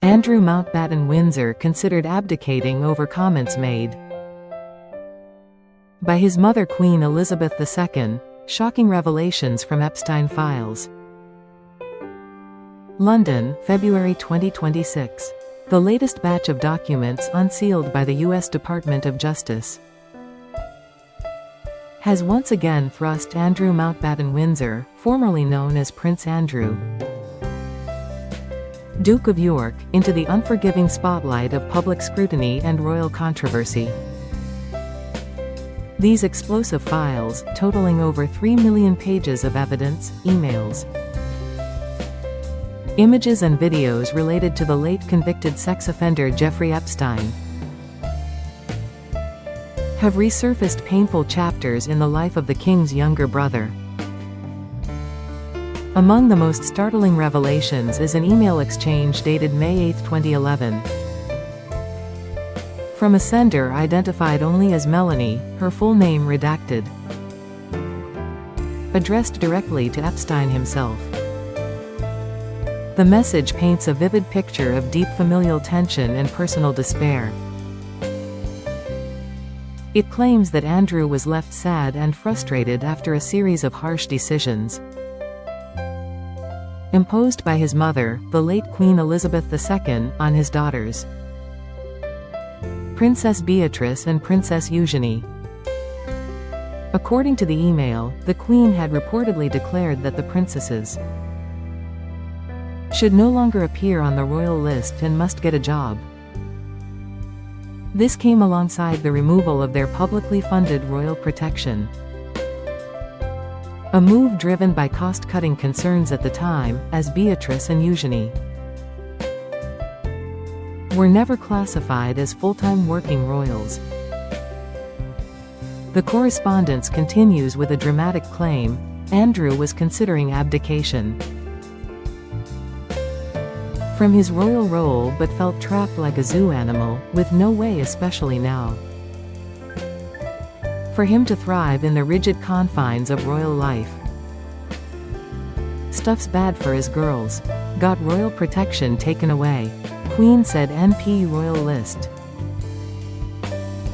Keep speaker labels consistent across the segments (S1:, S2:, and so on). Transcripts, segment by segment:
S1: Andrew Mountbatten Windsor considered abdicating over comments made by his mother Queen Elizabeth II, shocking revelations from Epstein files. London, February 2026. The latest batch of documents unsealed by the U.S. Department of Justice has once again thrust Andrew Mountbatten Windsor, formerly known as Prince Andrew, Duke of York, into the unforgiving spotlight of public scrutiny and royal controversy. These explosive files, totaling over 3 million pages of evidence, emails, images and videos related to the late convicted sex offender Jeffrey Epstein, have resurfaced painful chapters in the life of the king's younger brother. Among the most startling revelations is an email exchange dated May 8, 2011. From a sender identified only as Melanie, her full name redacted. Addressed directly to Epstein himself. The message paints a vivid picture of deep familial tension and personal despair. It claims that Andrew was left sad and frustrated after a series of harsh decisions imposed by his mother, the late Queen Elizabeth II, on his daughters, Princess Beatrice and Princess Eugenie. According to the email, the Queen had reportedly declared that the princesses should no longer appear on the royal list and must get a job. This came alongside the removal of their publicly funded royal protection, a move driven by cost-cutting concerns at the time, as Beatrice and Eugenie were never classified as full-time working royals. The correspondence continues with a dramatic claim: Andrew was considering abdication from his royal role but felt trapped like a zoo animal, with no way, especially now, for him to thrive in the rigid confines of royal life. Stuff's bad for his girls. Got royal protection taken away. Queen said NP royal list.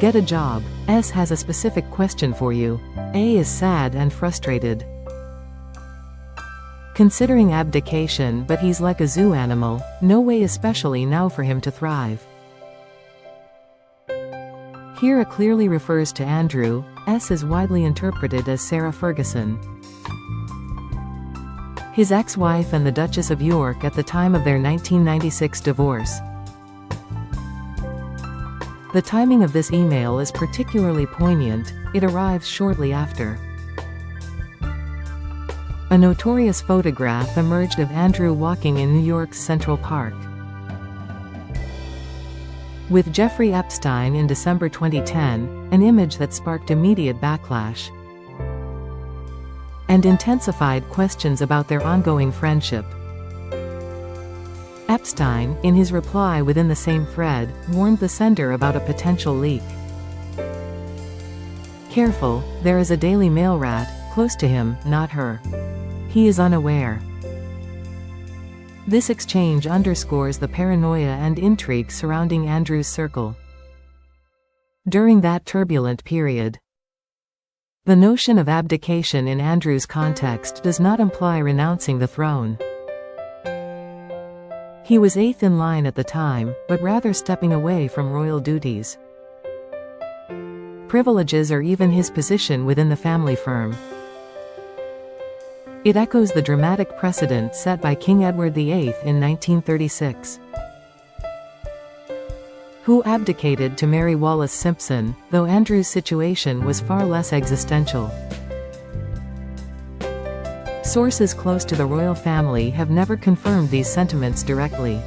S1: Get a job. S has a specific question for you. A is sad and frustrated. Considering abdication, but he's like a zoo animal, no way, especially now, for him to thrive. Here it clearly refers to Andrew. S is widely interpreted as Sarah Ferguson, his ex-wife and the Duchess of York at the time of their 1996 divorce. The timing of this email is particularly poignant. It arrives shortly after a notorious photograph emerged of Andrew walking in New York's Central Park with Jeffrey Epstein in December 2010, an image that sparked immediate backlash and intensified questions about their ongoing friendship. Epstein, in his reply within the same thread, warned the sender about a potential leak. Careful, there is a Daily Mail rat close to him, not her. He is unaware. This exchange underscores the paranoia and intrigue surrounding Andrew's circle during that turbulent period. The notion of abdication in Andrew's context does not imply renouncing the throne. He was eighth in line at the time, but rather stepping away from royal duties, privileges, or even his position within the family firm. It echoes the dramatic precedent set by King Edward VIII in 1936, who abdicated to marry Wallis Simpson, though Andrew's situation was far less existential. Sources close to the royal family have never confirmed these sentiments directly,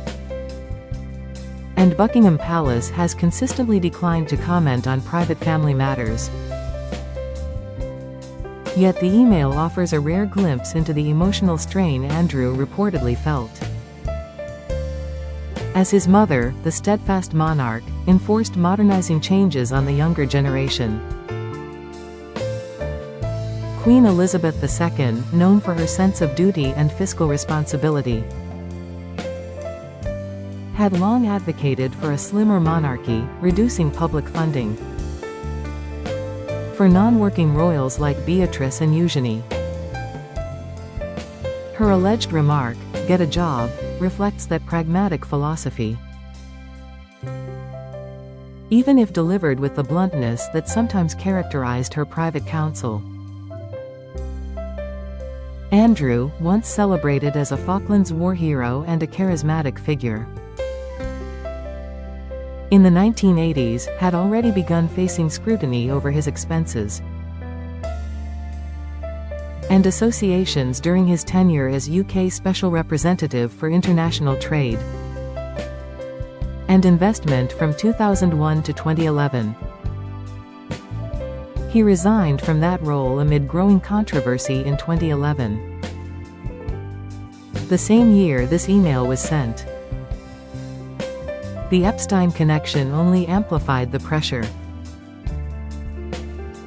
S1: and Buckingham Palace has consistently declined to comment on private family matters. Yet the email offers a rare glimpse into the emotional strain Andrew reportedly felt as his mother, the steadfast monarch, enforced modernizing changes on the younger generation. Queen Elizabeth II, known for her sense of duty and fiscal responsibility, had long advocated for a slimmer monarchy, reducing public funding for non-working royals like Beatrice and Eugenie. Her alleged remark, "Get a job," reflects that pragmatic philosophy, even if delivered with the bluntness that sometimes characterized her private counsel. Andrew, once celebrated as a Falklands War hero and a charismatic figure, in the 1980s, had already begun facing scrutiny over his expenses and associations during his tenure as UK Special Representative for International Trade and Investment from 2001 to 2011. He resigned from that role amid growing controversy in 2011. The same year this email was sent. The Epstein connection only amplified the pressure.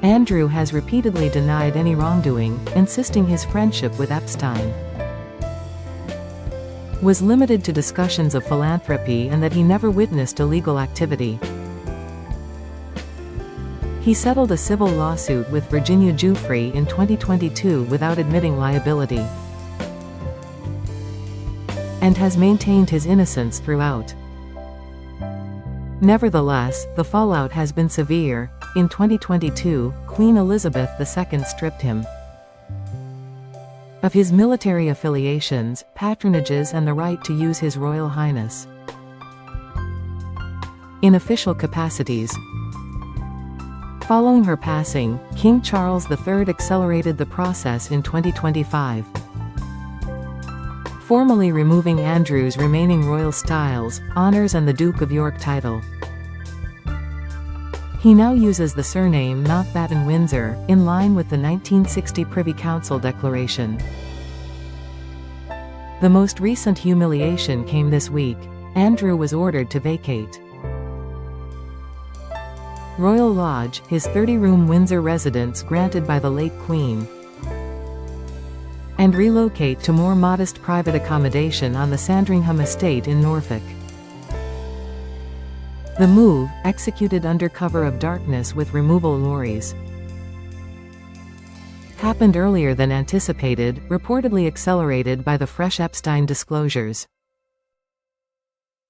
S1: Andrew has repeatedly denied any wrongdoing, insisting his friendship with Epstein was limited to discussions of philanthropy and that he never witnessed illegal activity. He settled a civil lawsuit with Virginia Giuffre in 2022 without admitting liability, and has maintained his innocence throughout. Nevertheless, the fallout has been severe. In 2022, Queen Elizabeth II stripped him of his military affiliations, patronages and the right to use His Royal Highness in official capacities. Following her passing, King Charles III accelerated the process in 2025, formally removing Andrew's remaining royal styles, honours and the Duke of York title. He now uses the surname Mountbatten Windsor, in line with the 1960 Privy Council declaration. The most recent humiliation came this week. Andrew was ordered to vacate Royal Lodge, his 30-room Windsor residence granted by the late Queen, and relocate to more modest private accommodation on the Sandringham estate in Norfolk. The move, executed under cover of darkness with removal lorries, happened earlier than anticipated, reportedly accelerated by the fresh Epstein disclosures.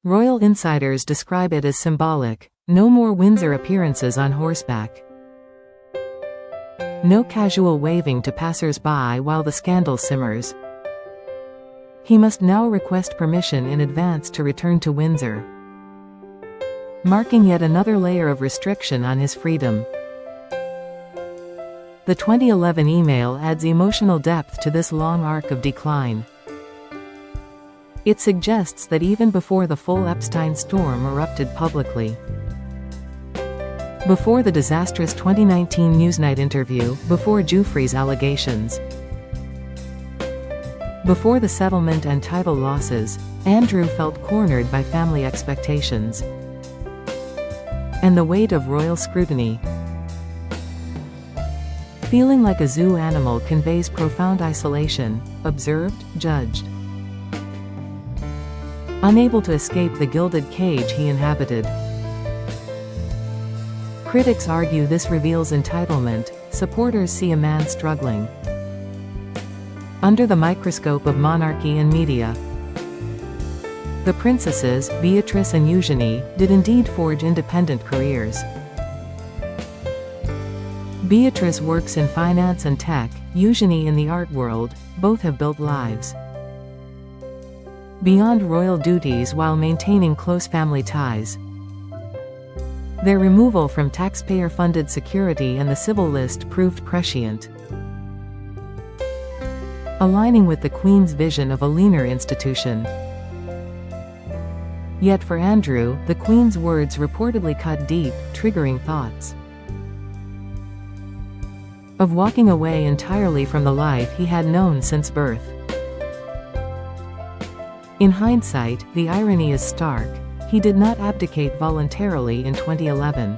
S1: Royal insiders describe it as symbolic. No more Windsor appearances on horseback. No casual waving to passers-by while the scandal simmers. He must now request permission in advance to return to Windsor, marking yet another layer of restriction on his freedom. The 2011 email adds emotional depth to this long arc of decline. It suggests that even before the full Epstein storm erupted publicly, before the disastrous 2019 Newsnight interview, before Giuffre's allegations, before the settlement and title losses, Andrew felt cornered by family expectations and the weight of royal scrutiny. Feeling like a zoo animal conveys profound isolation, observed, judged, unable to escape the gilded cage he inhabited. Critics argue this reveals entitlement. Supporters see a man struggling under the microscope of monarchy and media. The princesses, Beatrice and Eugenie, did indeed forge independent careers. Beatrice works in finance and tech, Eugenie in the art world. Both have built lives beyond royal duties while maintaining close family ties. Their removal from taxpayer-funded security and the civil list proved prescient, aligning with the Queen's vision of a leaner institution. Yet for Andrew, the Queen's words reportedly cut deep, triggering thoughts of walking away entirely from the life he had known since birth. In hindsight, the irony is stark. He did not abdicate voluntarily in 2011.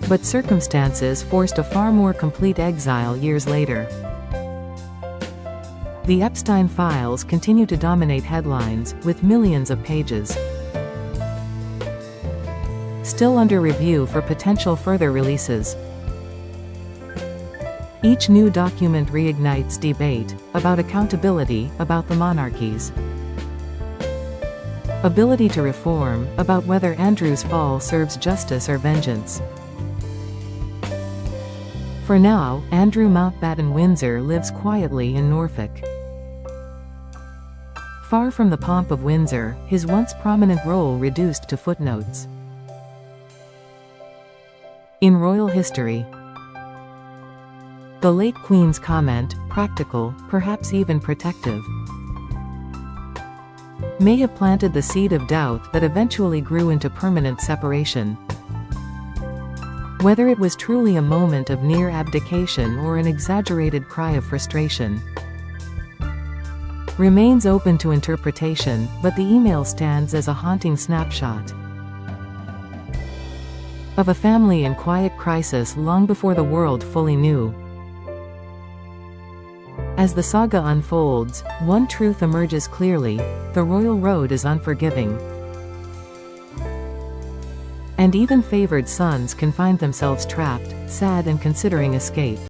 S1: But circumstances forced a far more complete exile years later. The Epstein files continue to dominate headlines, with millions of pages still under review for potential further releases. Each new document reignites debate about accountability, about the monarchy's ability to reform, about whether Andrew's fall serves justice or vengeance. For now, Andrew Mountbatten Windsor lives quietly in Norfolk. Far from the pomp of Windsor, his once prominent role reduced to footnotes in royal history. The late Queen's comment, practical, perhaps even protective, may have planted the seed of doubt that eventually grew into permanent separation. Whether it was truly a moment of near abdication or an exaggerated cry of frustration remains open to interpretation, but the email stands as a haunting snapshot of a family in quiet crisis long before the world fully knew. As the saga unfolds, one truth emerges clearly: the royal road is unforgiving. And even favored sons can find themselves trapped, sad and considering escape.